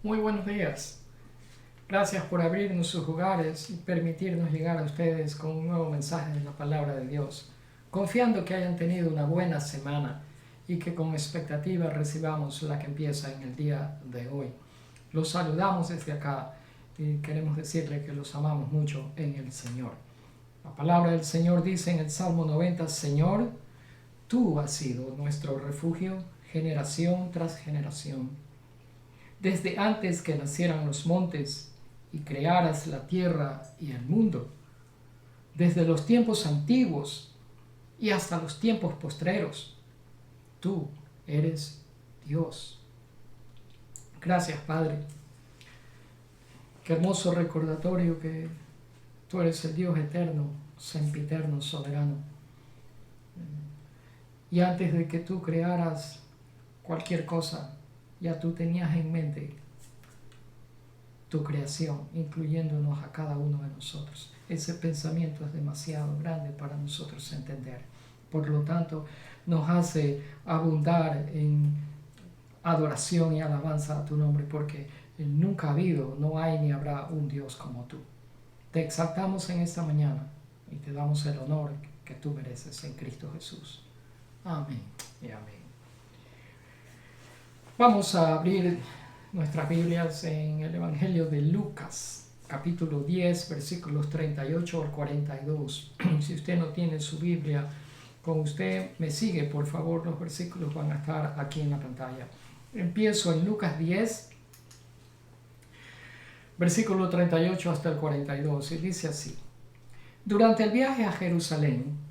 Muy buenos días. Gracias por abrirnos sus hogares y permitirnos llegar a ustedes con un nuevo mensaje de la palabra de Dios, confiando que hayan tenido una buena semana y que con expectativa recibamos la que empieza en el día de hoy. Los saludamos desde acá y queremos decirle que los amamos mucho en el Señor. La palabra del Señor dice en el Salmo 90, Señor, tú has sido nuestro refugio generación tras generación. Desde antes que nacieran los montes y crearas la tierra y el mundo, desde los tiempos antiguos y hasta los tiempos postreros, tú eres Dios. Gracias, Padre. Qué hermoso recordatorio que tú eres el Dios eterno, sempiterno, soberano. Y antes de que tú crearas cualquier cosa, ya tú tenías en mente tu creación, incluyéndonos a cada uno de nosotros. Ese pensamiento es demasiado grande para nosotros entender. Por lo tanto, nos hace abundar en adoración y alabanza a tu nombre, porque nunca ha habido, no hay ni habrá un Dios como tú. Te exaltamos en esta mañana y te damos el honor que tú mereces en Cristo Jesús. Amén y amén. Vamos a abrir nuestras Biblias en el Evangelio de Lucas, capítulo 10, versículos 38 al 42. Si usted no tiene su Biblia con usted, me sigue, por favor, los versículos van a estar aquí en la pantalla. Empiezo en Lucas 10, versículo 38 hasta el 42, y dice así. Durante el viaje a Jerusalén,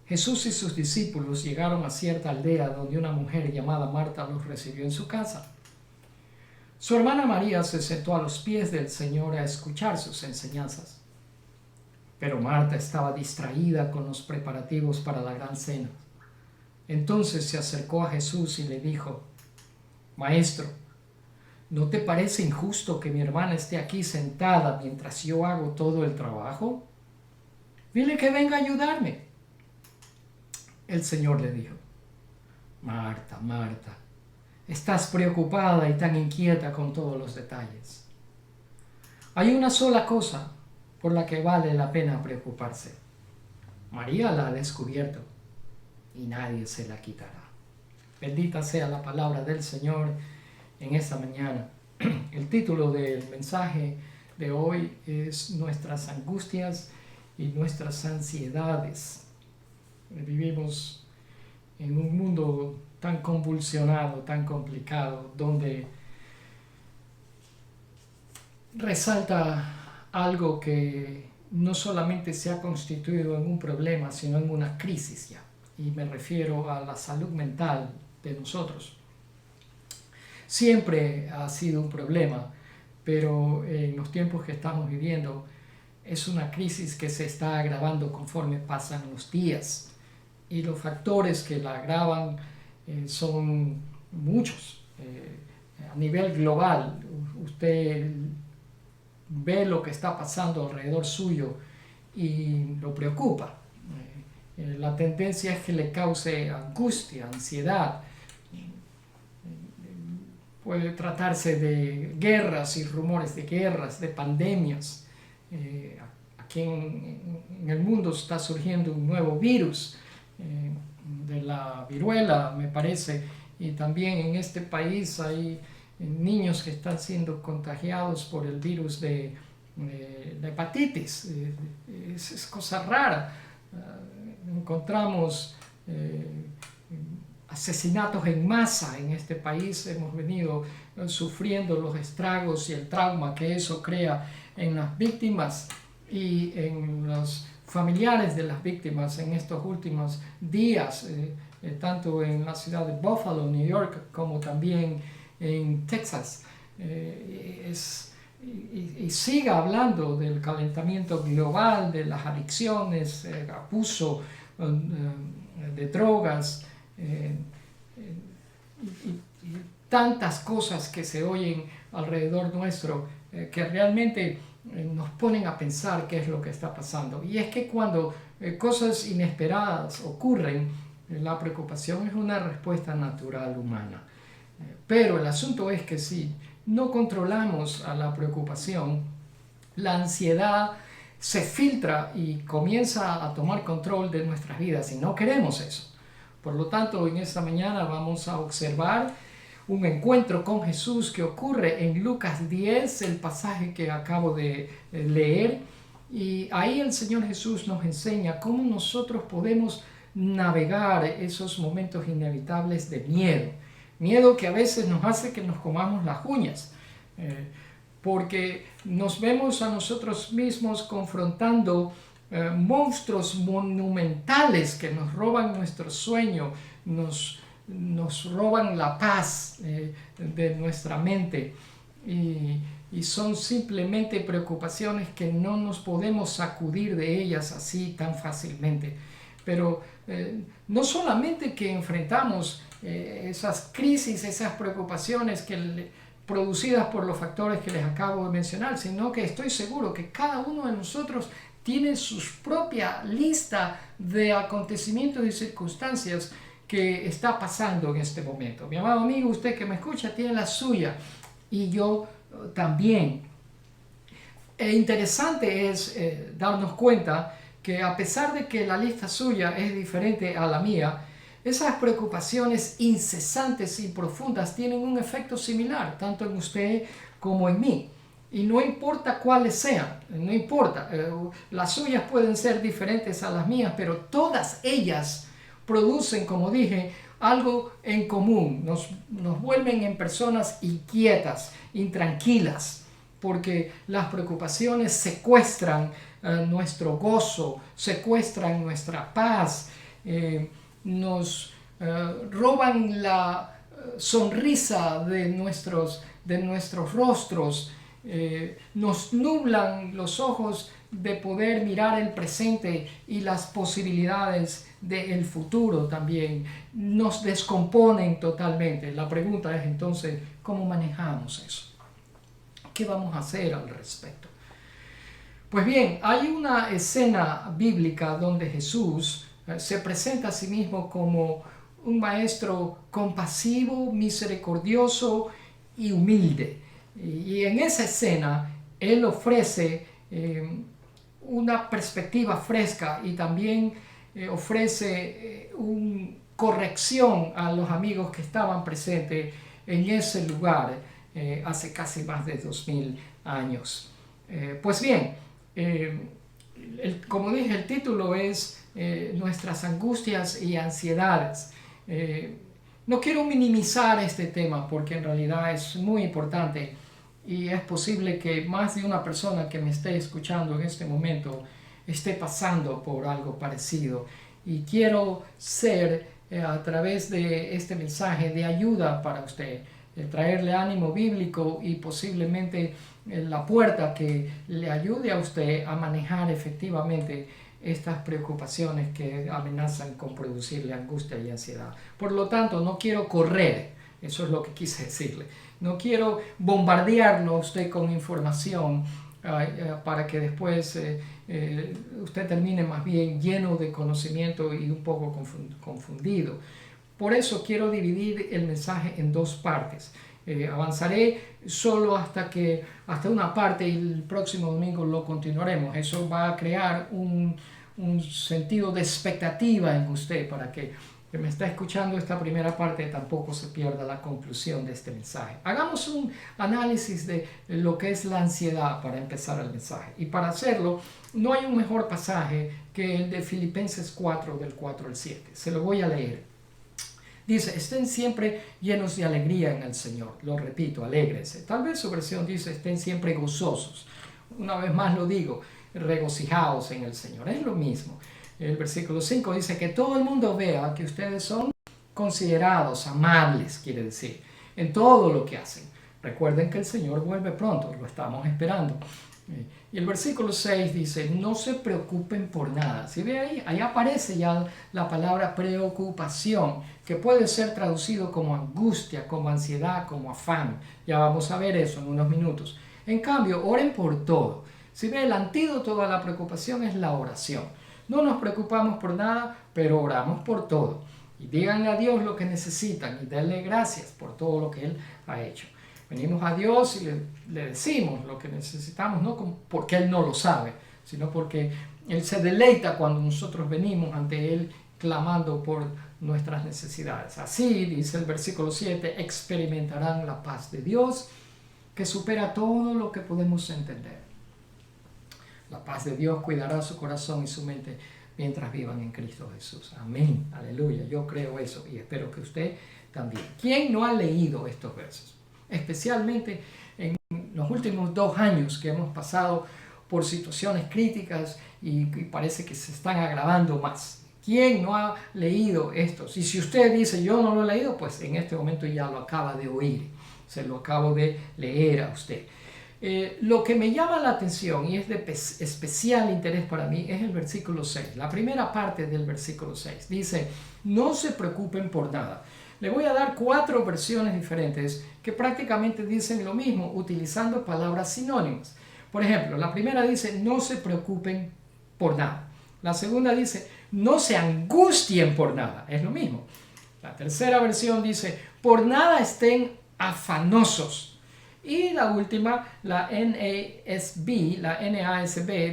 Jesús y sus discípulos llegaron a cierta aldea donde una mujer llamada Marta los recibió en su casa. Su hermana María se sentó a los pies del Señor a escuchar sus enseñanzas. Pero Marta estaba distraída con los preparativos para la gran cena. Entonces se acercó a Jesús y le dijo, Maestro, ¿no te parece injusto que mi hermana esté aquí sentada mientras yo hago todo el trabajo? Dile que venga a ayudarme. El Señor le dijo, Marta, Marta, estás preocupada y tan inquieta con todos los detalles. Hay una sola cosa por la que vale la pena preocuparse. María la ha descubierto y nadie se la quitará. Bendita sea la palabra del Señor en esta mañana. El título del mensaje de hoy es Nuestras angustias y nuestras ansiedades. Vivimos en un mundo tan convulsionado, tan complicado, donde resalta algo que no solamente se ha constituido en un problema, sino en una crisis ya. Y me refiero a la salud mental de nosotros. Siempre ha sido un problema, pero en los tiempos que estamos viviendo es una crisis que se está agravando conforme pasan los días. Y los factores que la agravan son muchos. A nivel global, usted ve lo que está pasando alrededor suyo y lo preocupa. La tendencia es que le cause angustia, ansiedad. Puede tratarse de guerras y rumores de guerras, de pandemias. Aquí en el mundo está surgiendo un nuevo virus, de la viruela, me parece, y también en este país hay niños que están siendo contagiados por el virus de hepatitis. Es cosa rara. Encontramos asesinatos en masa en este país. Hemos venido sufriendo los estragos y el trauma que eso crea en las víctimas y en los familiares de las víctimas en estos últimos días, tanto en la ciudad de Buffalo, New York, como también en Texas. Y siga hablando del calentamiento global, de las adicciones, abuso de drogas, y tantas cosas que se oyen alrededor nuestro que realmente nos ponen a pensar qué es lo que está pasando. Y es que cuando cosas inesperadas ocurren, la preocupación es una respuesta natural humana. Pero el asunto es que si no controlamos a la preocupación, la ansiedad se filtra y comienza a tomar control de nuestras vidas y no queremos eso. Por lo tanto, en esta mañana vamos a observar un encuentro con Jesús que ocurre en Lucas 10, el pasaje que acabo de leer. Y ahí el Señor Jesús nos enseña cómo nosotros podemos navegar esos momentos inevitables de miedo. Miedo que a veces nos hace que nos comamos las uñas. Porque nos vemos a nosotros mismos confrontando monstruos monumentales que nos roban nuestro sueño, nos roban la paz de nuestra mente y son simplemente preocupaciones que no nos podemos sacudir de ellas así tan fácilmente. Pero no solamente que enfrentamos esas crisis, esas preocupaciones producidas por los factores que les acabo de mencionar, sino que estoy seguro que cada uno de nosotros tiene su propia lista de acontecimientos y circunstancias que está pasando en este momento. Mi amado amigo, usted que me escucha, tiene la suya y yo también. Interesante es darnos cuenta que a pesar de que la lista suya es diferente a la mía, esas preocupaciones incesantes y profundas tienen un efecto similar, tanto en usted como en mí. Y no importa cuáles sean, no importa, las suyas pueden ser diferentes a las mías, pero todas ellas producen, como dije, algo en común. Nos vuelven en personas inquietas, intranquilas, porque las preocupaciones secuestran nuestro gozo, secuestran nuestra paz, nos roban la sonrisa de nuestros rostros, nos nublan los ojos de poder mirar el presente y las posibilidades del futuro también, nos descomponen totalmente. La pregunta es entonces, ¿cómo manejamos eso? ¿Qué vamos a hacer al respecto? Pues bien, hay una escena bíblica donde Jesús se presenta a sí mismo como un maestro compasivo, misericordioso y humilde. Y en esa escena, Él ofrece una perspectiva fresca y también ofrece una corrección a los amigos que estaban presentes en ese lugar hace casi más de 2000 años. Pues bien, como dije, el título es Nuestras angustias y ansiedades. No quiero minimizar este tema porque en realidad es muy importante y es posible que más de una persona que me esté escuchando en este momento esté pasando por algo parecido. Y quiero ser a través de este mensaje de ayuda para usted, traerle ánimo bíblico y posiblemente la puerta que le ayude a usted a manejar efectivamente estas preocupaciones que amenazan con producirle angustia y ansiedad. Por lo tanto, no quiero correr, eso es lo que quise decirle. No quiero bombardearlo a usted con información para que después usted termine más bien lleno de conocimiento y un poco confundido. Por eso quiero dividir el mensaje en dos partes. Avanzaré solo hasta una parte y el próximo domingo lo continuaremos. Eso va a crear un sentido de expectativa en usted para que me está escuchando esta primera parte tampoco se pierda la conclusión de este mensaje. Hagamos un análisis de lo que es la ansiedad para empezar el mensaje. Y para hacerlo, no hay un mejor pasaje que el de Filipenses 4, del 4 al 7. Se lo voy a leer. Dice, estén siempre llenos de alegría en el Señor. Lo repito, alégrense. Tal vez su versión dice, estén siempre gozosos. Una vez más lo digo, regocijaos en el Señor. Es lo mismo. El versículo 5 dice que todo el mundo vea que ustedes son considerados, amables, quiere decir, en todo lo que hacen. Recuerden que el Señor vuelve pronto, lo estamos esperando. Y el versículo 6 dice, no se preocupen por nada. Si ve ahí aparece ya la palabra preocupación, que puede ser traducido como angustia, como ansiedad, como afán. Ya vamos a ver eso en unos minutos. En cambio, oren por todo. Si ve, el antídoto a la preocupación es la oración. No nos preocupamos por nada, pero oramos por todo. Y díganle a Dios lo que necesitan y denle gracias por todo lo que Él ha hecho. Venimos a Dios y le decimos lo que necesitamos, no porque Él no lo sabe, sino porque Él se deleita cuando nosotros venimos ante Él clamando por nuestras necesidades. Así, dice el versículo 7, experimentarán la paz de Dios que supera todo lo que podemos entender. La paz de Dios cuidará su corazón y su mente mientras vivan en Cristo Jesús. Amén. Aleluya. Yo creo eso y espero que usted también. ¿Quién no ha leído estos versos? Especialmente en los últimos 2 años que hemos pasado por situaciones críticas y parece que se están agravando más. ¿Quién no ha leído estos? Y si usted dice, yo no lo he leído, pues en este momento ya lo acaba de oír. Se lo acabo de leer a usted. Lo que me llama la atención y es de especial interés para mí es el versículo 6. La primera parte del versículo 6 dice, no se preocupen por nada. Le voy a dar 4 versiones diferentes que prácticamente dicen lo mismo utilizando palabras sinónimas. Por ejemplo, la primera dice, no se preocupen por nada. La segunda dice, no se angustien por nada. Es lo mismo. La tercera versión dice, por nada estén afanosos. Y la última, la NASB,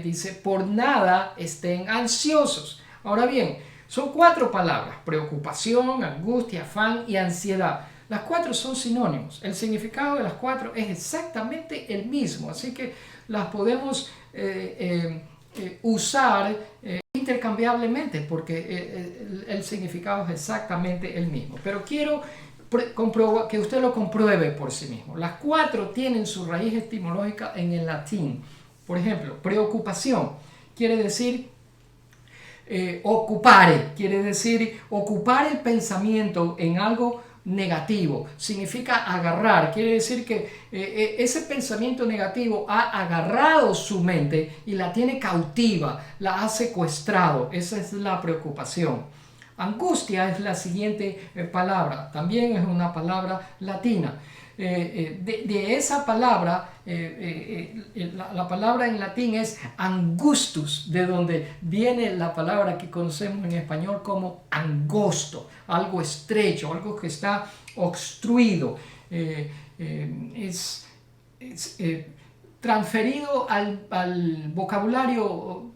dice, por nada estén ansiosos. Ahora bien, son 4 palabras, preocupación, angustia, afán y ansiedad. Las 4 son sinónimos. El significado de las 4 es exactamente el mismo, así que las podemos usar intercambiablemente porque el significado es exactamente el mismo. Pero quiero que usted lo compruebe por sí mismo. Las 4 tienen su raíz etimológica en el latín. Por ejemplo, preocupación quiere decir ocupare, quiere decir ocupar el pensamiento en algo negativo, significa agarrar, quiere decir que ese pensamiento negativo ha agarrado su mente y la tiene cautiva, la ha secuestrado. Esa es la preocupación. Angustia es la siguiente palabra, también es una palabra latina. De esa palabra, la palabra en latín es angustus, de donde viene la palabra que conocemos en español como angosto, algo estrecho, algo que está obstruido. Transferido al vocabulario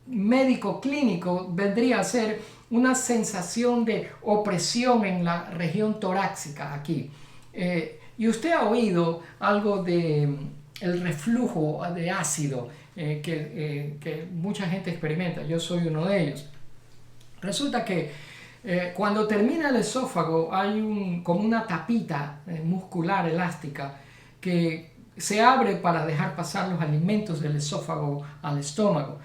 médico clínico, vendría a ser una sensación de opresión en la región torácica aquí. Y usted ha oído algo de el reflujo de ácido que mucha gente experimenta. Yo soy uno de ellos. Resulta que cuando termina el esófago hay como una tapita muscular elástica que se abre para dejar pasar los alimentos del esófago al estómago.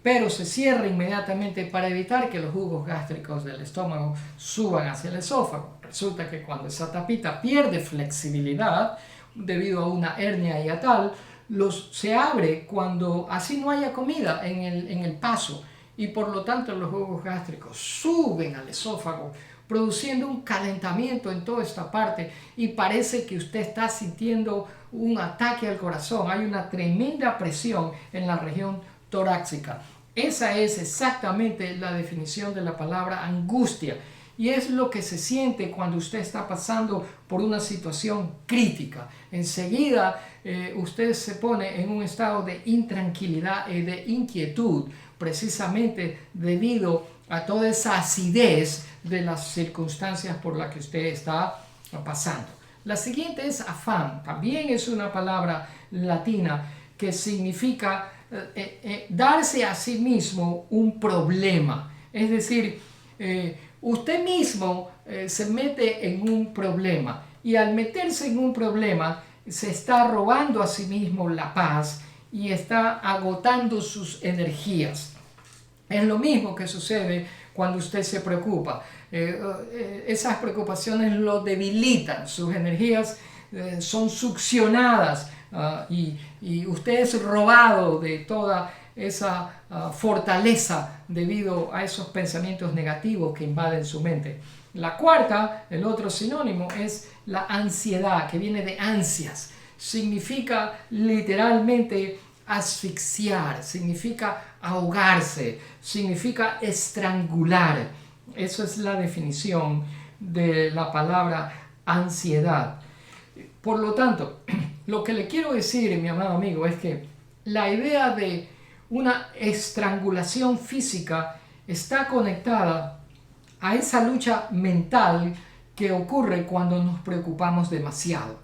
Pero se cierra inmediatamente para evitar que los jugos gástricos del estómago suban hacia el esófago. Resulta que cuando esa tapita pierde flexibilidad debido a una hernia hiatal, se abre cuando así no haya comida en el paso y por lo tanto los jugos gástricos suben al esófago produciendo un calentamiento en toda esta parte y parece que usted está sintiendo un ataque al corazón. Hay una tremenda presión en la región torácica. Esa es exactamente la definición de la palabra angustia y es lo que se siente cuando usted está pasando por una situación crítica. Enseguida usted se pone en un estado de intranquilidad y de inquietud precisamente debido a toda esa acidez de las circunstancias por las que usted está pasando. La siguiente es afán. También es una palabra latina que significa darse a sí mismo un problema. Es decir, usted mismo se mete en un problema y al meterse en un problema se está robando a sí mismo la paz y está agotando sus energías. Es lo mismo que sucede cuando usted se preocupa. Esas preocupaciones lo debilitan, sus energías son succionadas. Y usted es robado de toda esa fortaleza debido a esos pensamientos negativos que invaden su mente. La cuarta, el otro sinónimo, es la ansiedad, que viene de ansias. Significa literalmente asfixiar, significa ahogarse, significa estrangular. Eso es la definición de la palabra ansiedad. Por lo tanto, lo que le quiero decir, mi amado amigo, es que la idea de una estrangulación física está conectada a esa lucha mental que ocurre cuando nos preocupamos demasiado.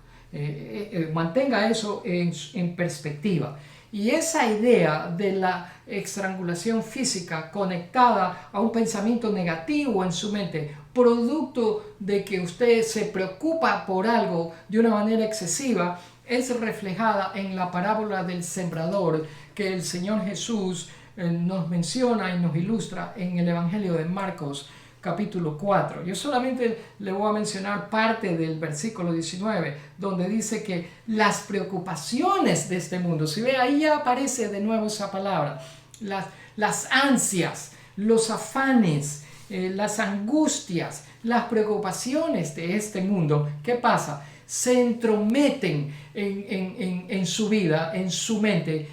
Mantenga eso en perspectiva. Y esa idea de la estrangulación física conectada a un pensamiento negativo en su mente, producto de que usted se preocupa por algo de una manera excesiva, es reflejada en la parábola del sembrador que el Señor Jesús nos menciona y nos ilustra en el Evangelio de Marcos, capítulo 4. Yo solamente le voy a mencionar parte del versículo 19, donde dice que las preocupaciones de este mundo, si ve ahí ya aparece de nuevo esa palabra, las ansias, los afanes, las angustias, las preocupaciones de este mundo, ¿qué pasa? Se entrometen en su vida, en su mente.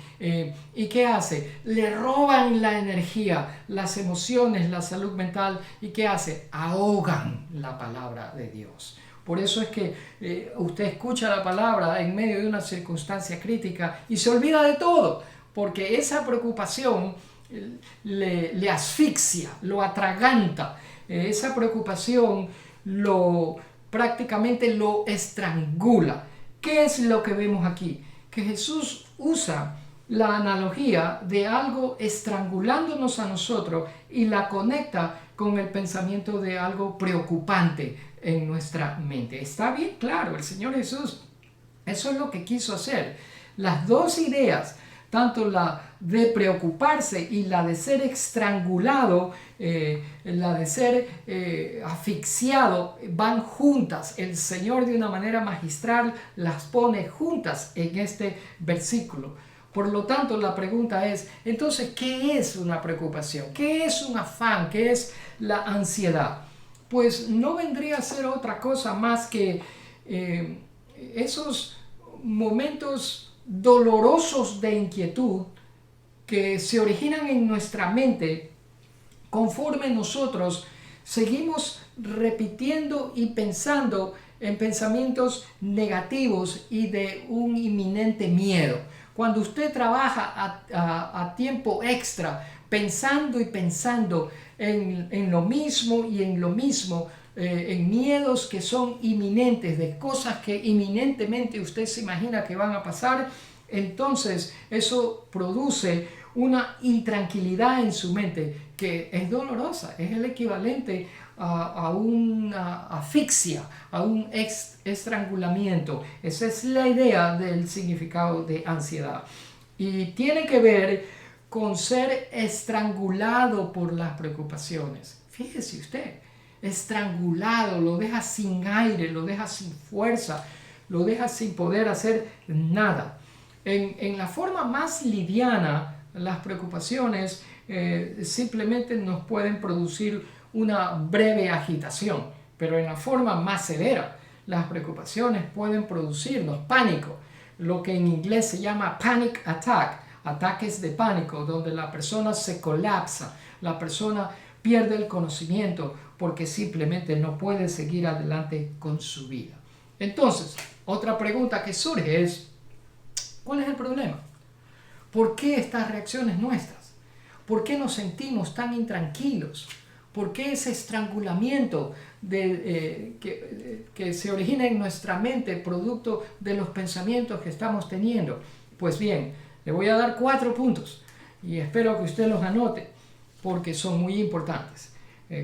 ¿Y qué hace? Le roban la energía, las emociones, la salud mental. ¿Y qué hace? Ahogan la palabra de Dios. Por eso es que usted escucha la palabra en medio de una circunstancia crítica y se olvida de todo, porque esa preocupación le asfixia, lo atraganta. Esa preocupación prácticamente lo estrangula. ¿Qué es lo que vemos aquí? Que Jesús usa la analogía de algo estrangulándonos a nosotros y la conecta con el pensamiento de algo preocupante en nuestra mente. Está bien claro, el Señor Jesús, eso es lo que quiso hacer. Las dos ideas, tanto la de preocuparse y la de ser estrangulado, la de ser asfixiado, van juntas. El Señor de una manera magistral las pone juntas en este versículo. Por lo tanto, la pregunta es, entonces, ¿qué es una preocupación? ¿Qué es un afán? ¿Qué es la ansiedad? Pues no vendría a ser otra cosa más que esos momentos dolorosos de inquietud que se originan en nuestra mente conforme nosotros seguimos repitiendo y pensando en pensamientos negativos y de un inminente miedo. Cuando usted trabaja a tiempo extra pensando y pensando en lo mismo y en lo mismo, en miedos que son inminentes, de cosas que inminentemente usted se imagina que van a pasar, entonces eso produce una intranquilidad en su mente que es dolorosa, es el equivalente a una asfixia, a un estrangulamiento. Esa es la idea del significado de ansiedad. Y tiene que ver con ser estrangulado por las preocupaciones. Fíjese usted, estrangulado, lo deja sin aire, lo deja sin fuerza, lo deja sin poder hacer nada. En la forma más liviana, las preocupaciones simplemente nos pueden producir una breve agitación, pero en la forma más severa, las preocupaciones pueden producirnos pánico, lo que en inglés se llama panic attack, ataques de pánico, donde la persona se colapsa, la persona pierde el conocimiento porque simplemente no puede seguir adelante con su vida. Entonces, otra pregunta que surge es, ¿cuál es el problema? ¿Por qué estas reacciones nuestras? ¿Por qué nos sentimos tan intranquilos? ¿Por qué ese estrangulamiento que se origina en nuestra mente producto de los pensamientos que estamos teniendo? Pues bien, le voy a dar 4 puntos y espero que usted los anote porque son muy importantes.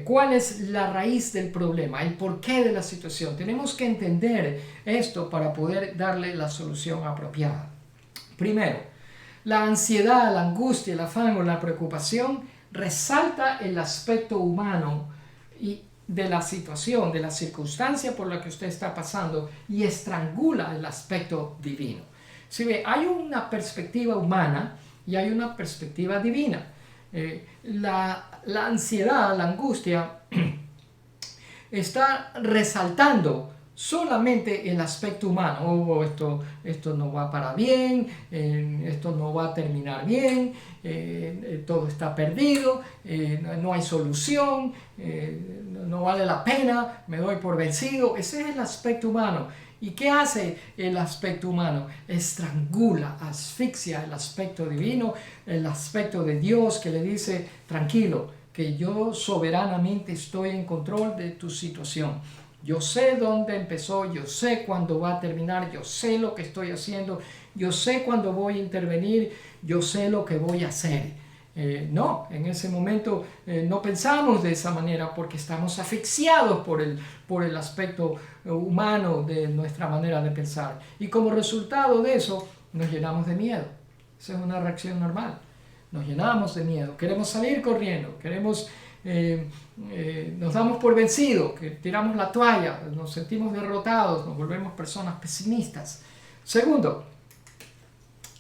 ¿Cuál es la raíz del problema? El porqué de la situación. Tenemos que entender esto para poder darle la solución apropiada. Primero, la ansiedad, la angustia, el afán o la preocupación resalta el aspecto humano y de la situación, de la circunstancia por la que usted está pasando y estrangula el aspecto divino. Si ve, hay una perspectiva humana y hay una perspectiva divina. La ansiedad, la angustia está resaltando solamente el aspecto humano. Esto no va para bien, esto no va a terminar bien, todo está perdido, no hay solución, no vale la pena, me doy por vencido. Ese es el aspecto humano. ¿Y qué hace el aspecto humano? Estrangula, asfixia el aspecto divino, el aspecto de Dios que le dice, tranquilo, que yo soberanamente estoy en control de tu situación. Yo sé dónde empezó, yo sé cuándo va a terminar, yo sé lo que estoy haciendo, yo sé cuándo voy a intervenir, yo sé lo que voy a hacer. No, en ese momento no pensamos de esa manera porque estamos asfixiados por el aspecto humano de nuestra manera de pensar. Y como resultado de eso, nos llenamos de miedo. Esa es una reacción normal. Nos llenamos de miedo, queremos salir corriendo, nos damos por vencidos, que tiramos la toalla, nos sentimos derrotados, nos volvemos personas pesimistas. Segundo,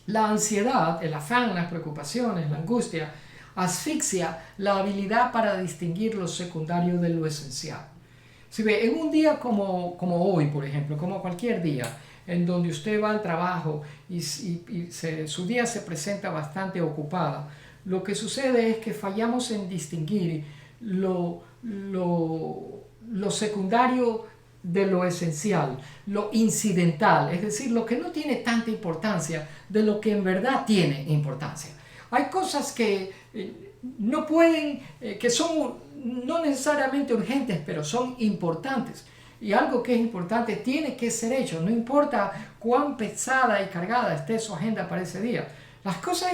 la ansiedad, el afán, las preocupaciones, la angustia, asfixia la habilidad para distinguir lo secundario de lo esencial. Si ve, en un día como hoy, por ejemplo, como cualquier día, en donde usted va al trabajo y su día se presenta bastante ocupada, lo que sucede es que fallamos en distinguir lo secundario de lo esencial, lo incidental, es decir, lo que no tiene tanta importancia de lo que en verdad tiene importancia. Hay cosas que no pueden, que son no necesariamente urgentes, pero son importantes. Y algo que es importante tiene que ser hecho, no importa cuán pesada y cargada esté su agenda para ese día. Las cosas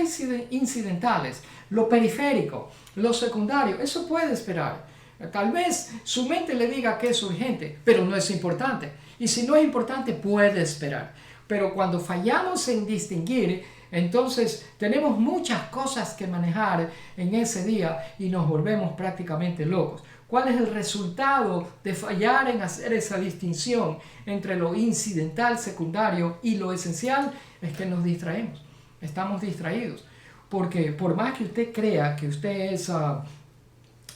incidentales, lo periférico, lo secundario, eso puede esperar. Tal vez su mente le diga que es urgente, pero no es importante. Y si no es importante, puede esperar. Pero cuando fallamos en distinguir, entonces tenemos muchas cosas que manejar en ese día y nos volvemos prácticamente locos. ¿Cuál es el resultado de fallar en hacer esa distinción entre lo incidental, secundario y lo esencial? Es que nos distraemos, estamos distraídos. Porque por más que usted crea que usted es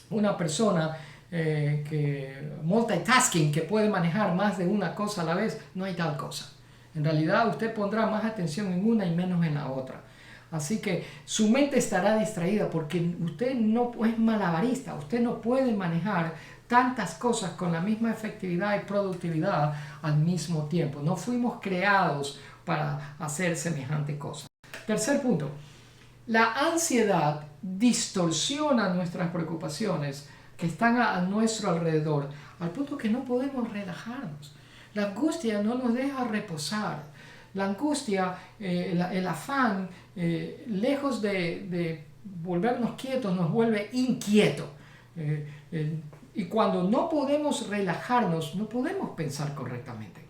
una persona que multitasking, que puede manejar más de una cosa a la vez, no hay tal cosa. En realidad usted pondrá más atención en una y menos en la otra. Así que su mente estará distraída porque usted no es malabarista, usted no puede manejar tantas cosas con la misma efectividad y productividad al mismo tiempo. No fuimos creados para hacer semejante cosa. Tercer punto, la ansiedad distorsiona nuestras preocupaciones que están a nuestro alrededor, al punto que no podemos relajarnos. La angustia no nos deja reposar. La angustia, el afán, lejos de volvernos quietos, nos vuelve inquietos. Y cuando no podemos relajarnos, no podemos pensar correctamente.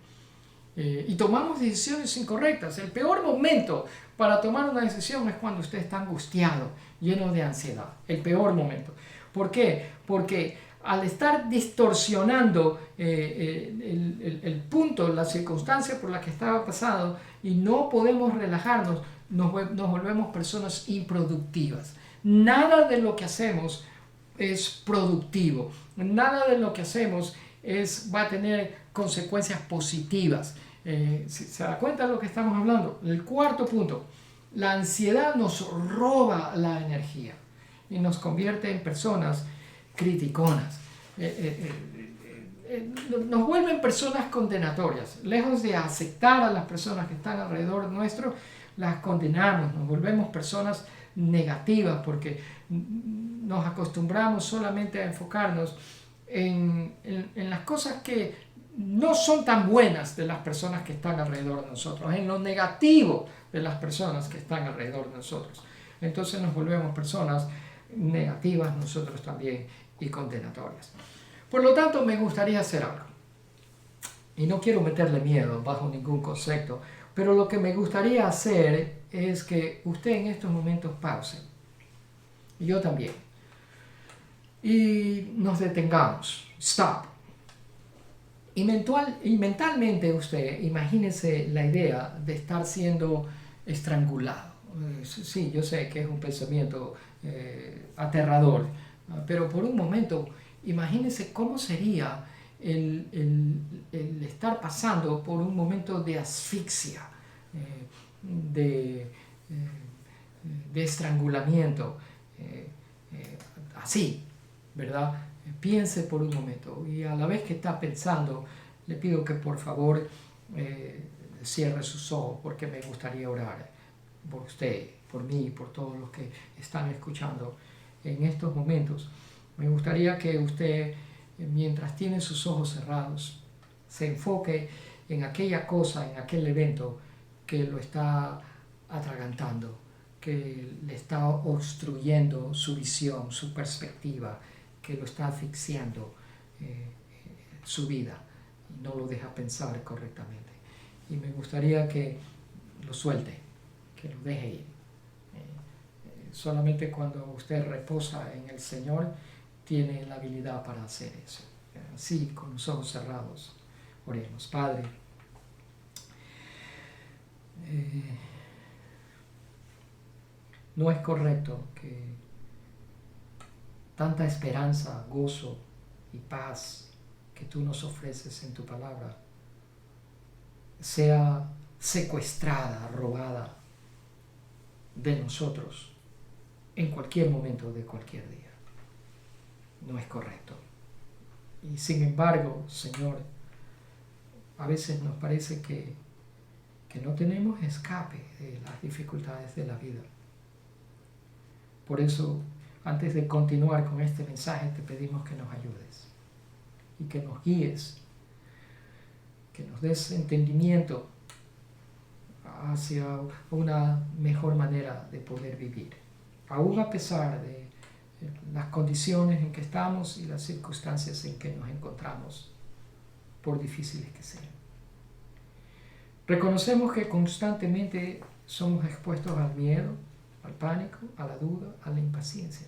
Y tomamos decisiones incorrectas. El peor momento para tomar una decisión es cuando usted está angustiado, lleno de ansiedad. El peor momento. ¿Por qué? Porque al estar distorsionando el punto, la circunstancia por la que estaba pasando y no podemos relajarnos, nos volvemos personas improductivas. Nada de lo que hacemos es productivo. Nada de lo que hacemos va a tener consecuencias positivas. ¿Se da cuenta de lo que estamos hablando? El cuarto punto, la ansiedad nos roba la energía y nos convierte en personas criticonas. Nos vuelven personas condenatorias. Lejos de aceptar a las personas que están alrededor nuestro, las condenamos, nos volvemos personas negativas porque nos acostumbramos solamente a enfocarnos en las cosas que no son tan buenas de las personas que están alrededor de nosotros, en lo negativo de las personas que están alrededor de nosotros. Entonces nos volvemos personas negativas nosotros también y condenatorias. Por lo tanto, me gustaría hacer algo. Y no quiero meterle miedo bajo ningún concepto, pero lo que me gustaría hacer es que usted en estos momentos pause. Y yo también. Y nos detengamos. Stop. Y mentalmente usted, imagínese la idea de estar siendo estrangulado. Sí, yo sé que es un pensamiento aterrador, pero por un momento, imagínese cómo sería el estar pasando por un momento de asfixia, de estrangulamiento, así, ¿verdad? Piense por un momento y a la vez que está pensando, le pido que por favor cierre sus ojos, porque me gustaría orar por usted, por mí, por todos los que están escuchando en estos momentos. Me gustaría que usted, mientras tiene sus ojos cerrados, se enfoque en aquella cosa, en aquel evento que lo está atragantando, que le está obstruyendo su visión, su perspectiva, que lo está asfixiando su vida y no lo deja pensar correctamente. Y me gustaría que lo suelte, que lo deje ir. Solamente cuando usted reposa en el Señor tiene la habilidad para hacer eso. Así, con los ojos cerrados, oremos. Padre, no es correcto que tanta esperanza, gozo y paz que tú nos ofreces en tu palabra sea secuestrada, robada de nosotros en cualquier momento de cualquier día. No es correcto. Y sin embargo, Señor, a veces nos parece que no tenemos escape de las dificultades de la vida. Por eso, antes de continuar con este mensaje, te pedimos que nos ayudes y que nos guíes, que nos des entendimiento hacia una mejor manera de poder vivir, aún a pesar de las condiciones en que estamos y las circunstancias en que nos encontramos, por difíciles que sean. Reconocemos que constantemente somos expuestos al miedo, al pánico, a la duda, a la impaciencia.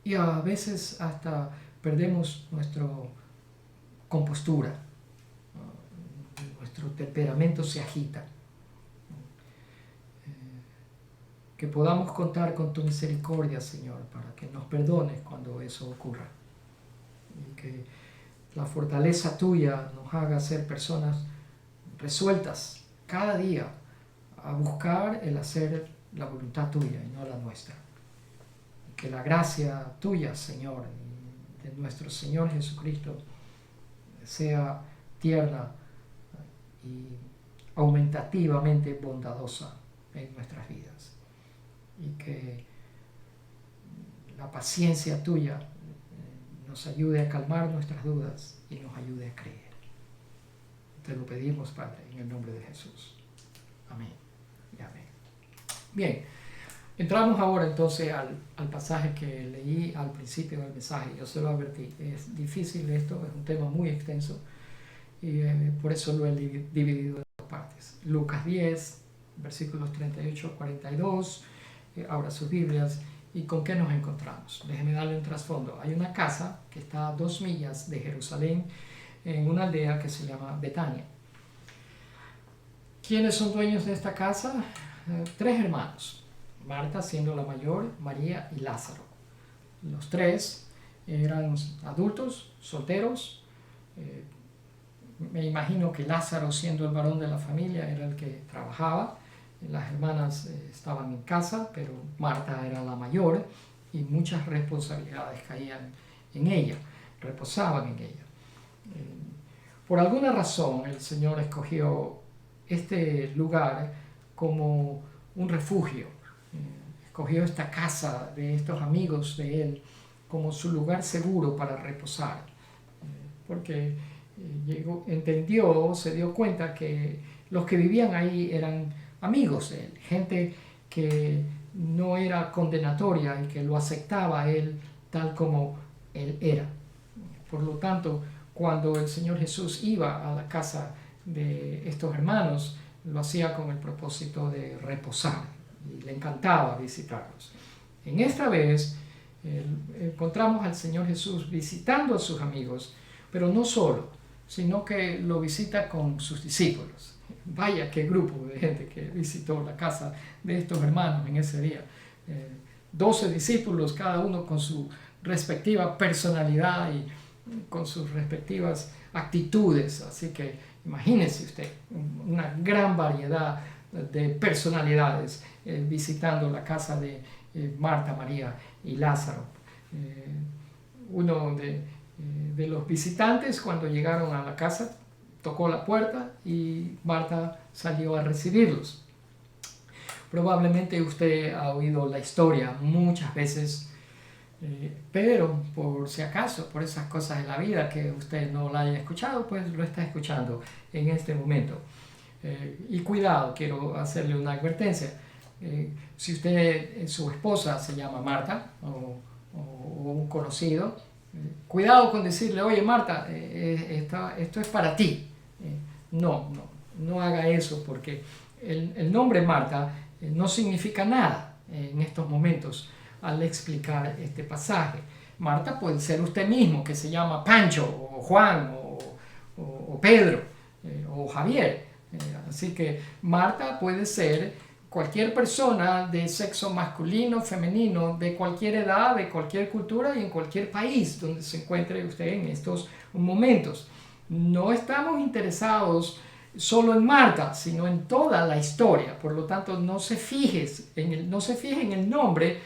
Y a veces hasta perdemos nuestra compostura, nuestro temperamento se agita. Que podamos contar con tu misericordia, Señor, para que nos perdones cuando eso ocurra. Y que la fortaleza tuya nos haga ser personas resueltas cada día a buscar el hacer la voluntad tuya y no la nuestra. Y que la gracia tuya, Señor, y de nuestro Señor Jesucristo sea tierna y aumentativamente bondadosa en nuestras vidas. Y que la paciencia tuya nos ayude a calmar nuestras dudas y nos ayude a creer. Te lo pedimos, Padre, en el nombre de Jesús. Amén y amén. Bien, entramos ahora entonces al pasaje que leí al principio del mensaje. Yo se lo advertí, es difícil esto, es un tema muy extenso y por eso lo he dividido en dos partes. Lucas 10, versículos 38 a 42. Abra sus Biblias. ¿Y con qué nos encontramos? Déjeme darle un trasfondo. Hay una casa que está a 2 millas de Jerusalén, en una aldea que se llama Betania. ¿Quiénes son dueños de esta casa? 3 hermanos. Marta siendo la mayor, María y Lázaro. Los 3 eran adultos, solteros. Me imagino que Lázaro, siendo el varón de la familia, era el que trabajaba. Las hermanas estaban en casa, pero Marta era la mayor y muchas responsabilidades caían en ella, reposaban en ella. Por alguna razón el Señor escogió este lugar como un refugio, escogió esta casa de estos amigos de él como su lugar seguro para reposar, porque entendió, se dio cuenta que los que vivían ahí eran amigos de él, gente que no era condenatoria y que lo aceptaba a él tal como él era. Por lo tanto, cuando el Señor Jesús iba a la casa de estos hermanos, lo hacía con el propósito de reposar y le encantaba visitarlos. En esta vez encontramos al Señor Jesús visitando a sus amigos, pero no solo, sino que lo visita con sus discípulos. Vaya qué grupo de gente que visitó la casa de estos hermanos en ese día. 12 discípulos, cada uno con su respectiva personalidad y con sus respectivas actitudes. Así que imagínese usted una gran variedad de personalidades visitando la casa de Marta, María y Lázaro. Uno de los visitantes, cuando llegaron a la casa, tocó la puerta y Marta salió a recibirlos. Probablemente usted ha oído la historia muchas veces, pero por si acaso, por esas cosas de la vida que usted no la haya escuchado, pues lo está escuchando en este momento. Y cuidado, quiero hacerle una advertencia. Si usted, su esposa se llama Marta o un conocido, cuidado con decirle, oye Marta, esto es para ti. No haga eso, porque el nombre Marta no significa nada en estos momentos al explicar este pasaje. Marta puede ser usted mismo, que se llama Pancho o Juan o Pedro o Javier. Así que Marta puede ser cualquier persona de sexo masculino, femenino, de cualquier edad, de cualquier cultura y en cualquier país donde se encuentre usted en estos momentos. No estamos interesados solo en Marta, sino en toda la historia. Por lo tanto, no se fije en el nombre,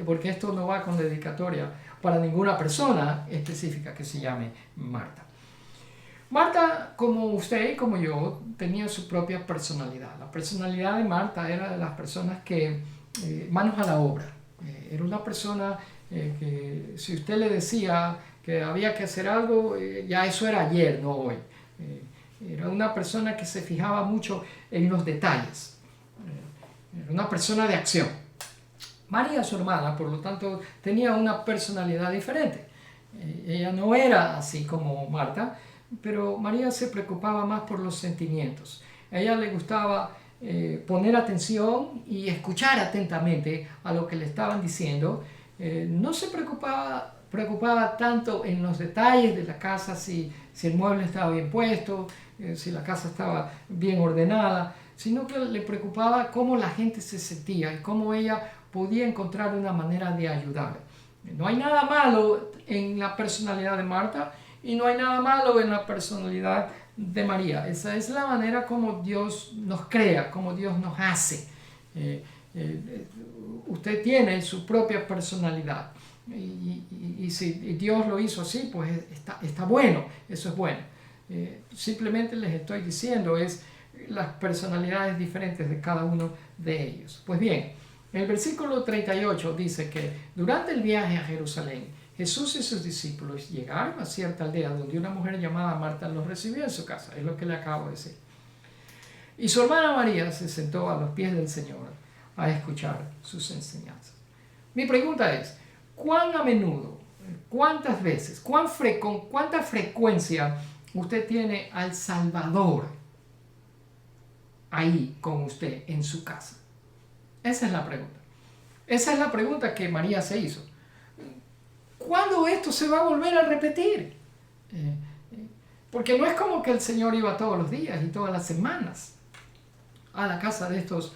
porque esto no va con dedicatoria para ninguna persona específica que se llame Marta. Marta, como usted y como yo, tenía su propia personalidad. La personalidad de Marta era de las personas que, manos a la obra. Era una persona que si usted le decía que había que hacer algo, ya eso era ayer, no hoy. Era una persona que se fijaba mucho en los detalles. Era una persona de acción. María, su hermana, por lo tanto, tenía una personalidad diferente. Ella no era así como Marta, pero María se preocupaba más por los sentimientos. A ella le gustaba poner atención y escuchar atentamente a lo que le estaban diciendo. No se preocupaba tanto en los detalles de la casa, si el mueble estaba bien puesto, si la casa estaba bien ordenada, sino que le preocupaba cómo la gente se sentía y cómo ella podía encontrar una manera de ayudar. No hay nada malo en la personalidad de Marta y no hay nada malo en la personalidad de María. Esa es la manera como Dios nos crea, como Dios nos hace. Usted tiene su propia personalidad y si Dios lo hizo así, pues está bueno, eso es bueno. Simplemente les estoy diciendo es las personalidades diferentes de cada uno de ellos. Pues bien, el versículo 38 dice que durante el viaje a Jerusalén, Jesús y sus discípulos llegaron a cierta aldea donde una mujer llamada Marta los recibió en su casa, es lo que le acabo de decir. Y su hermana María se sentó a los pies del Señor a escuchar sus enseñanzas. Mi pregunta es, ¿cuán a menudo, cuántas veces, con cuánta frecuencia usted tiene al Salvador ahí con usted en su casa? Esa es la pregunta. Esa es la pregunta que María se hizo. ¿Cuándo esto se va a volver a repetir? Porque no es como que el Señor iba todos los días y todas las semanas a la casa de estos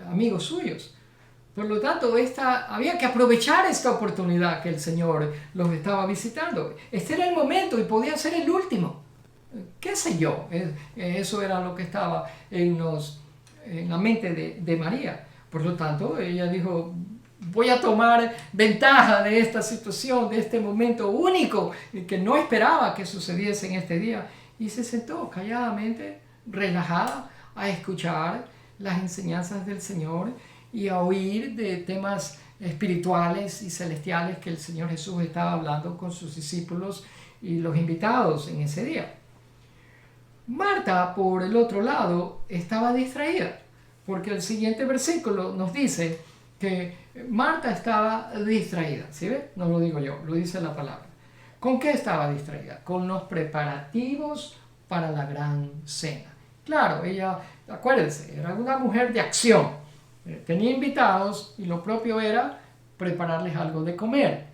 amigos suyos. Por lo tanto, había que aprovechar esta oportunidad que el Señor los estaba visitando. Este era el momento y podía ser el último. ¿Qué sé yo? Eso era lo que estaba en la mente de María. Por lo tanto, ella dijo, voy a tomar ventaja de esta situación, de este momento único que no esperaba que sucediese en este día. Y se sentó calladamente, relajada, a escuchar las enseñanzas del Señor y a oír de temas espirituales y celestiales que el Señor Jesús estaba hablando con sus discípulos y los invitados en ese día. Marta, por el otro lado, estaba distraída, porque el siguiente versículo nos dice que Marta estaba distraída. ¿Sí ve? No lo digo yo, lo dice la palabra. ¿Con qué estaba distraída? Con los preparativos para la gran cena. Claro, ella, acuérdense, era una mujer de acción. Tenía invitados y lo propio era prepararles algo de comer.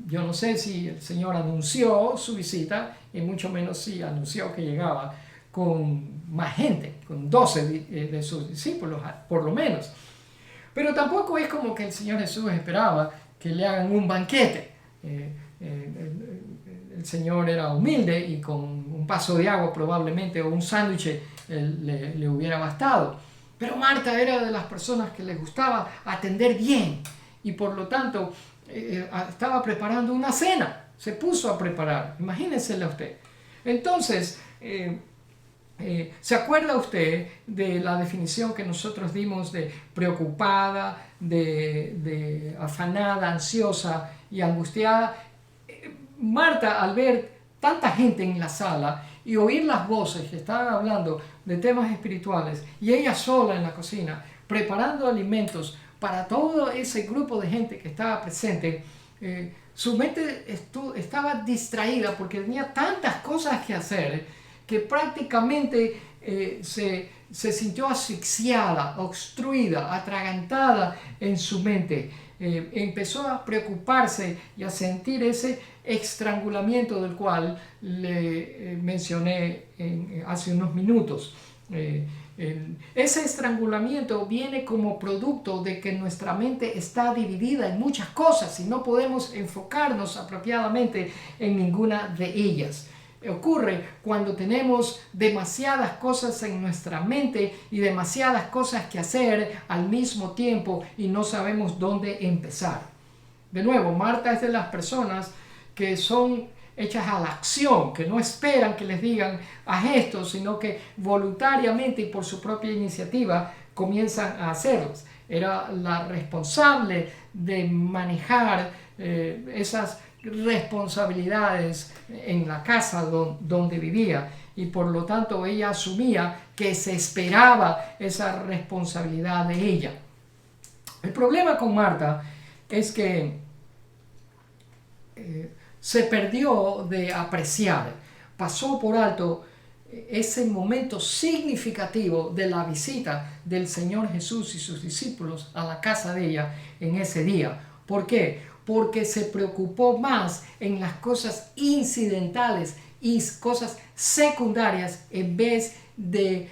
Yo no sé si el Señor anunció su visita y mucho menos si anunció que llegaba con más gente, con 12 de sus discípulos, por lo menos. Pero tampoco es como que el Señor Jesús esperaba que le hagan un banquete. El Señor era humilde y con un vaso de agua probablemente o un sándwich le hubiera bastado. Pero Marta era de las personas que les gustaba atender bien y por lo tanto estaba preparando una cena. Se puso a preparar, imagínensela usted. Entonces, ¿Se acuerda usted de la definición que nosotros dimos de preocupada, de afanada, ansiosa y angustiada? Marta, al ver tanta gente en la sala y oír las voces que estaban hablando de temas espirituales y ella sola en la cocina preparando alimentos para todo ese grupo de gente que estaba presente, su mente estaba distraída porque tenía tantas cosas que hacer que prácticamente se sintió asfixiada, obstruida, atragantada en su mente. Empezó a preocuparse y a sentir ese estrangulamiento del cual le mencioné hace unos minutos. Ese estrangulamiento viene como producto de que nuestra mente está dividida en muchas cosas y no podemos enfocarnos apropiadamente en ninguna de ellas. Ocurre cuando tenemos demasiadas cosas en nuestra mente y demasiadas cosas que hacer al mismo tiempo y no sabemos dónde empezar. De nuevo, Marta es de las personas que son hechas a la acción, que no esperan que les digan haz esto, sino que voluntariamente y por su propia iniciativa comienzan a hacerlos. Era la responsable de manejar esas responsabilidades en la casa donde vivía y por lo tanto ella asumía que se esperaba esa responsabilidad de ella. El problema con Marta es que se perdió de apreciar, pasó por alto ese momento significativo de la visita del Señor Jesús y sus discípulos a la casa de ella en ese día. ¿Por qué? Porque se preocupó más en las cosas incidentales y cosas secundarias en vez de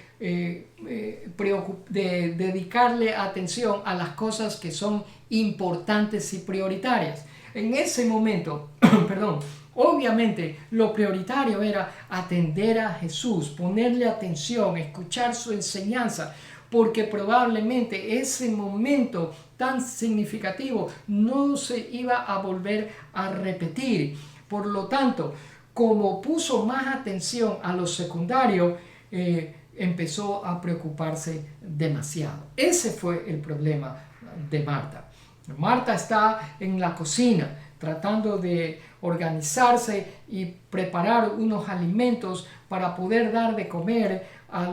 dedicarle atención a las cosas que son importantes y prioritarias. En ese momento, obviamente lo prioritario era atender a Jesús, ponerle atención, escuchar su enseñanza, porque probablemente ese momento tan significativo no se iba a volver a repetir. Por lo tanto, como puso más atención a lo secundario, empezó a preocuparse demasiado. Ese fue el problema de Marta. Marta está en la cocina tratando de organizarse y preparar unos alimentos para poder dar de comer a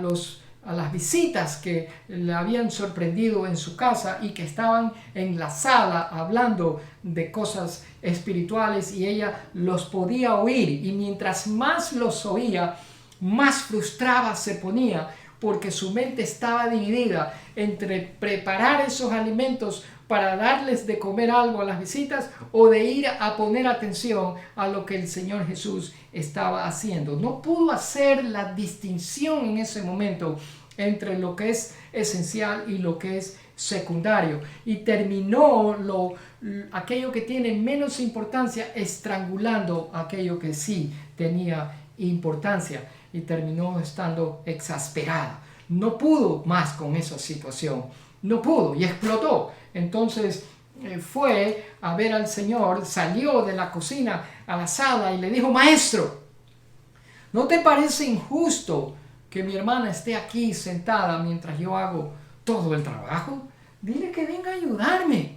las visitas que le habían sorprendido en su casa y que estaban en la sala hablando de cosas espirituales y ella los podía oír, y mientras más los oía, más frustrada se ponía porque su mente estaba dividida entre preparar esos alimentos para darles de comer algo a las visitas o de ir a poner atención a lo que el Señor Jesús estaba haciendo. No pudo hacer la distinción en ese momento entre lo que es esencial y lo que es secundario, y terminó aquello que tiene menos importancia estrangulando aquello que sí tenía importancia, y terminó estando exasperada. No pudo más con esa situación, no pudo y explotó. Entonces fue a ver al Señor, salió de la cocina a la sala y le dijo: Maestro, ¿no te parece injusto que mi hermana esté aquí sentada mientras yo hago todo el trabajo? Dile que venga a ayudarme.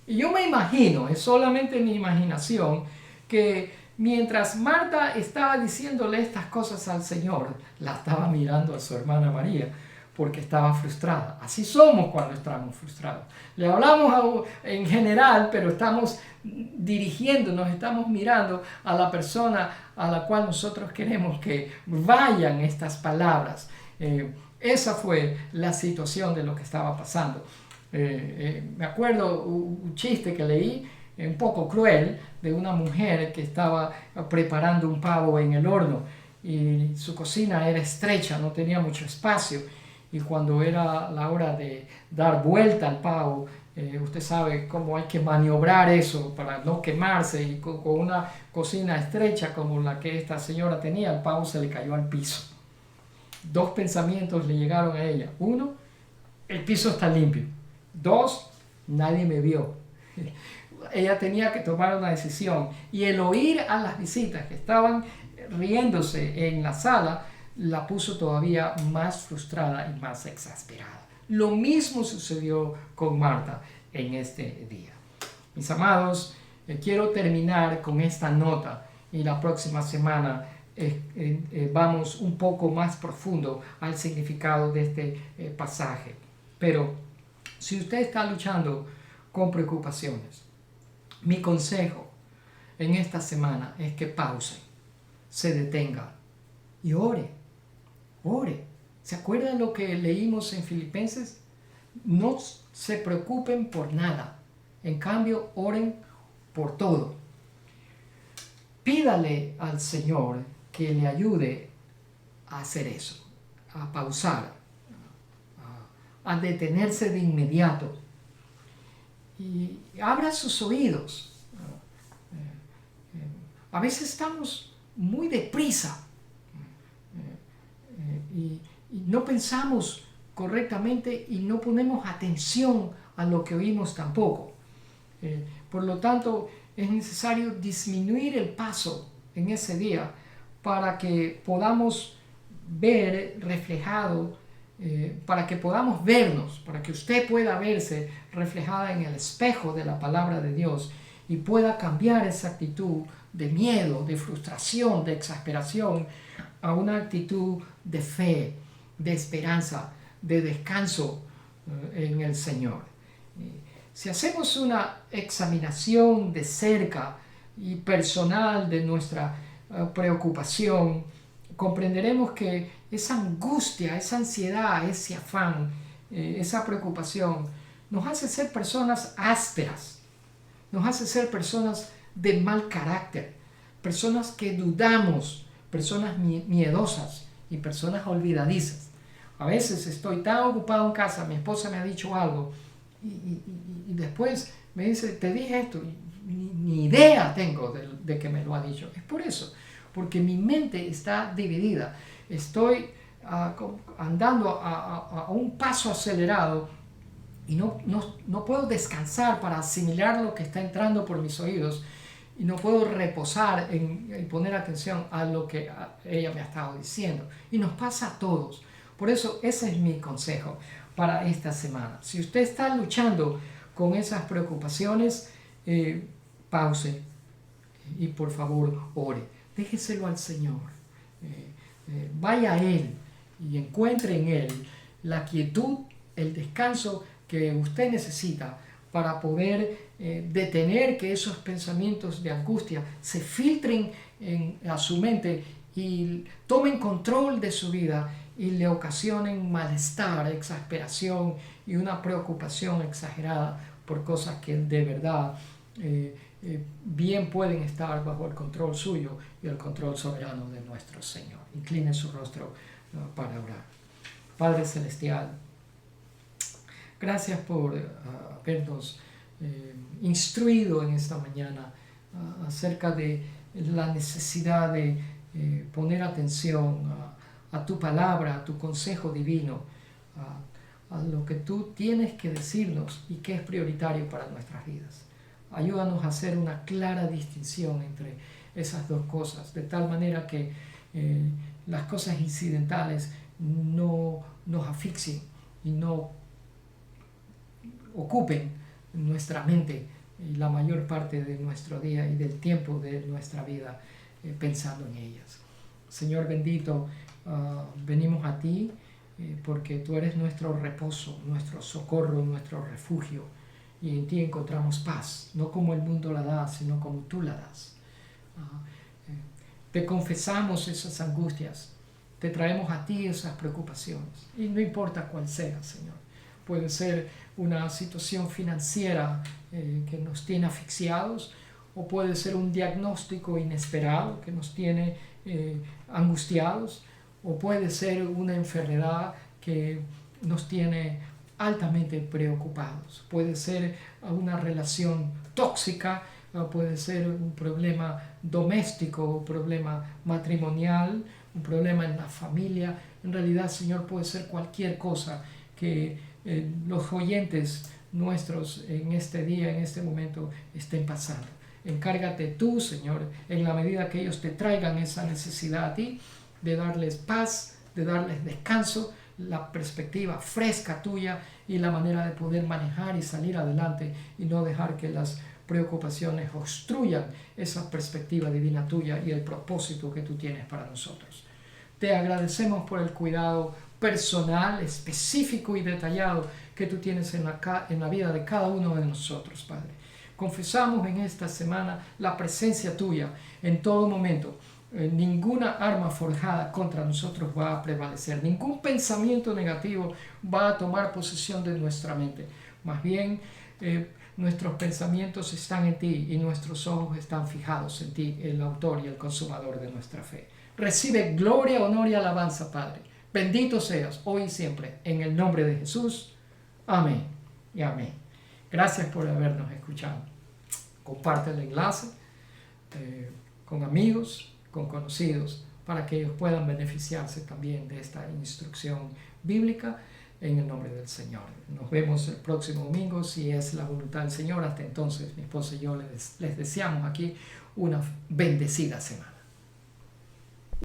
Y yo me imagino, es solamente mi imaginación, que mientras Marta estaba diciéndole estas cosas al Señor, la estaba mirando a su hermana María, porque estaba frustrada. Así somos cuando estamos frustrados. Le hablamos en general, pero estamos dirigiéndonos, estamos mirando a la persona a la cual nosotros queremos que vayan estas palabras. Esa fue la situación de lo que estaba pasando. Me acuerdo un chiste que leí, un poco cruel, de una mujer que estaba preparando un pavo en el horno y su cocina era estrecha, no tenía mucho espacio, y cuando era la hora de dar vuelta al pavo, usted sabe cómo hay que maniobrar eso para no quemarse, y con una cocina estrecha como la que esta señora tenía, el pavo se le cayó al piso. Dos pensamientos le llegaron a ella: uno, el piso está limpio; dos, nadie me vio. Ella tenía que tomar una decisión, y el oír a las visitas que estaban riéndose en la sala la puso todavía más frustrada y más exasperada. Lo mismo sucedió con Marta en este día. Mis amados, quiero terminar con esta nota y la próxima semana vamos un poco más profundo al significado de este pasaje. Pero si usted está luchando con preocupaciones, mi consejo en esta semana es que pause, se detenga y ore. ¿Se acuerdan lo que leímos en Filipenses? No se preocupen por nada. En cambio, oren por todo. Pídale al Señor que le ayude a hacer eso, a pausar, a detenerse de inmediato. Y abra sus oídos. A veces estamos muy deprisa y no pensamos correctamente y no ponemos atención a lo que oímos tampoco. Por lo tanto, es necesario disminuir el paso en ese día para que podamos ver reflejado, para que podamos vernos, para que usted pueda verse reflejada en el espejo de la palabra de Dios y pueda cambiar esa actitud de miedo, de frustración, de exasperación a una actitud de fe, de esperanza, de descanso en el Señor. Si hacemos una examinación de cerca y personal de nuestra preocupación, comprenderemos que esa angustia, esa ansiedad, ese afán, esa preocupación nos hace ser personas ásperas, nos hace ser personas de mal carácter, personas que dudamos, personas miedosas y personas olvidadizas. A veces estoy tan ocupado en casa, mi esposa me ha dicho algo y después me dice, te dije esto, ni idea tengo de que me lo ha dicho. Es por eso, porque mi mente está dividida. Estoy andando a un paso acelerado y no puedo descansar para asimilar lo que está entrando por mis oídos y no puedo reposar en poner atención a lo que ella me ha estado diciendo. Y nos pasa a todos. Por eso ese es mi consejo para esta semana. Si usted está luchando con esas preocupaciones, pause y por favor ore. Déjeselo al Señor. Vaya a Él y encuentre en Él la quietud, el descanso que usted necesita para poder detener que esos pensamientos de angustia se filtren a su mente y tomen control de su vida y le ocasionen malestar, exasperación y una preocupación exagerada por cosas que de verdad bien pueden estar bajo el control suyo y el control soberano de nuestro Señor. Incline su rostro para orar. Padre Celestial, gracias por habernos instruido en esta mañana acerca de la necesidad de poner atención a tu palabra, a tu consejo divino, a lo que tú tienes que decirnos y que es prioritario para nuestras vidas. Ayúdanos a hacer una clara distinción entre esas dos cosas, de tal manera que las cosas incidentales no nos asfixien y no ocupen nuestra mente y la mayor parte de nuestro día y del tiempo de nuestra vida pensando en ellas. Señor bendito, venimos a ti porque tú eres nuestro reposo, nuestro socorro, nuestro refugio, y en ti encontramos paz, no como el mundo la da, sino como tú la das. Te confesamos esas angustias, te traemos a ti esas preocupaciones, y no importa cuál sea, Señor. Puede ser una situación financiera que nos tiene asfixiados, o puede ser un diagnóstico inesperado que nos tiene angustiados, o puede ser una enfermedad que nos tiene altamente preocupados. Puede ser una relación tóxica, puede ser un problema doméstico, un problema matrimonial, un problema en la familia. En realidad, Señor, puede ser cualquier cosa que los oyentes nuestros en este día, en este momento, estén pasando. Encárgate tú, Señor, en la medida que ellos te traigan esa necesidad a ti, de darles paz, de darles descanso, la perspectiva fresca tuya y la manera de poder manejar y salir adelante y no dejar que las preocupaciones obstruyan esa perspectiva divina tuya y el propósito que tú tienes para nosotros. Te agradecemos por el cuidado personal, específico y detallado que tú tienes en la vida de cada uno de nosotros, Padre. Confesamos en esta semana la presencia tuya en todo momento. Ninguna arma forjada contra nosotros va a prevalecer. Ningún pensamiento negativo va a tomar posesión de nuestra mente. Más bien, nuestros pensamientos están en ti y nuestros ojos están fijados en ti, el autor y el consumador de nuestra fe. Recibe gloria, honor y alabanza, Padre. Bendito seas hoy y siempre, en el nombre de Jesús. Amén y amén. Gracias por habernos escuchado. Comparte el enlace con amigos, con conocidos, para que ellos puedan beneficiarse también de esta instrucción bíblica en el nombre del Señor. Nos vemos el próximo domingo, si es la voluntad del Señor. Hasta entonces, mi esposa y yo les deseamos aquí una bendecida semana.